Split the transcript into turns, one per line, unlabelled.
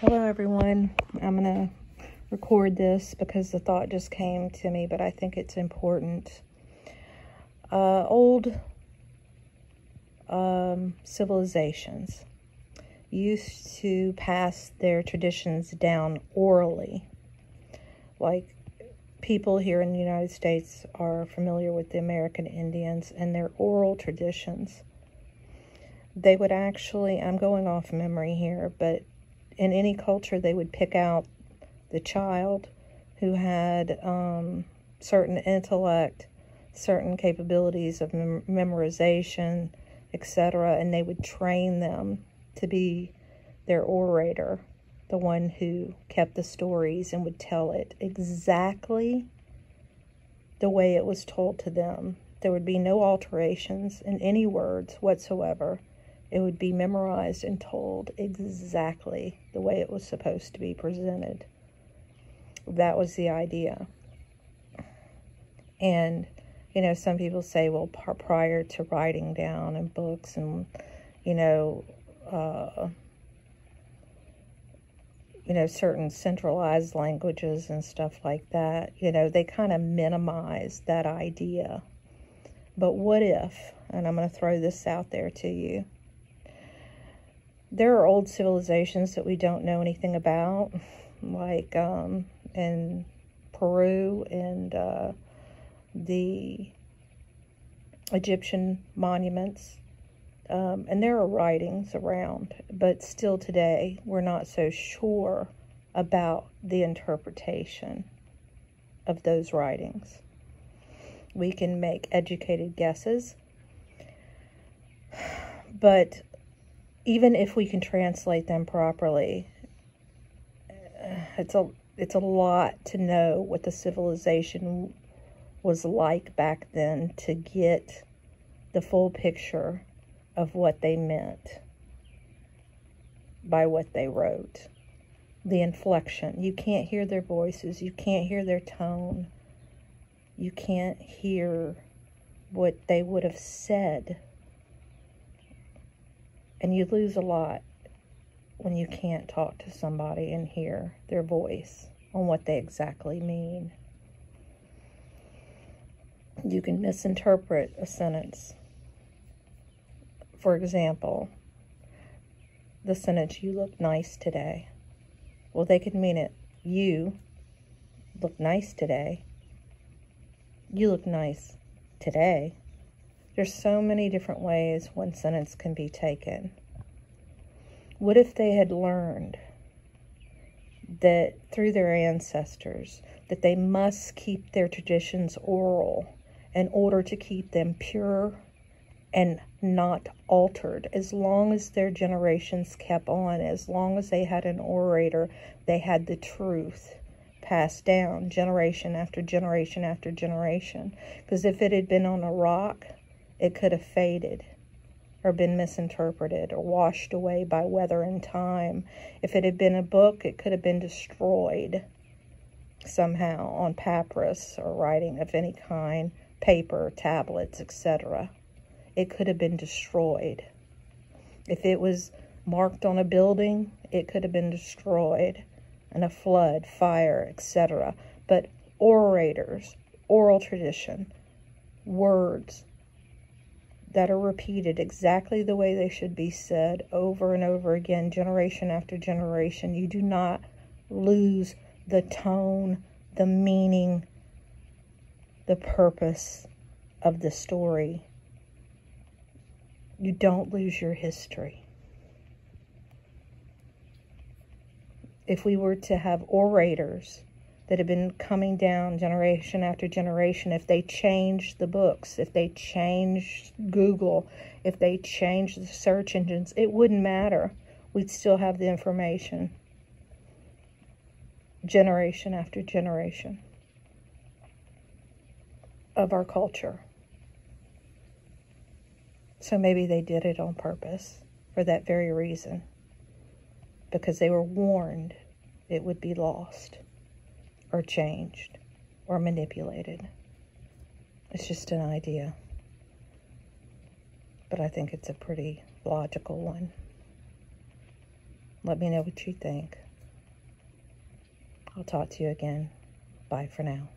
Hello everyone. I'm going to record this because the thought just came to me, but I think it's important. Old civilizations used to pass their traditions down orally. Like people here in the United States are familiar with the American Indians and their oral traditions. They would actually, I'm going off memory here, but in any culture, they would pick out the child who had certain intellect, certain capabilities of memorization, etc., and they would train them to be their orator, the one who kept the stories and would tell it exactly the way it was told to them. There would be no alterations in any words whatsoever. It would be memorized and told exactly the way it was supposed to be presented. That was the idea. And, you know, some people say, well, prior to writing down in books and, certain centralized languages and stuff like that, they kind of minimize that idea. But what if, and I'm going to throw this out there to you, there are old civilizations that we don't know anything about, like in Peru and the Egyptian monuments. And there are writings around, but still today we're not so sure about the interpretation of those writings. We can make educated guesses, but even if we can translate them properly, it's a lot to know what the civilization was like back then to get the full picture of what they meant by what they wrote. The inflection. You can't hear their voices. You can't hear their tone. You can't hear what they would have said. And you lose a lot when you can't talk to somebody and hear their voice on what they exactly mean. You can misinterpret a sentence. For example, the sentence, "You look nice today." Well, they could mean it, "You look nice today." You look nice today. There's so many different ways one sentence can be taken. What if they had learned that through their ancestors that they must keep their traditions oral in order to keep them pure and not altered? As long as their generations kept on, as long as they had an orator, they had the truth passed down generation after generation after generation. Because if it had been on a rock, it could have faded or been misinterpreted or washed away by weather and time. If it had been a book, it could have been destroyed somehow on papyrus or writing of any kind, paper, tablets, etc. It could have been destroyed. If it was marked on a building, it could have been destroyed in a flood, fire, etc. But orators, oral tradition, words that are repeated exactly the way they should be said over and over again, generation after generation, you do not lose the tone, the meaning, the purpose of the story. You don't lose your history. If we were to have orators that have been coming down generation after generation, if they changed the books, if they changed Google, if they changed the search engines, it wouldn't matter. We'd still have the information generation after generation of our culture. So maybe they did it on purpose for that very reason, because they were warned it would be lost or changed or manipulated. It's just an idea, but I think it's a pretty logical one. Let me know what you think. I'll talk to you again. Bye for now.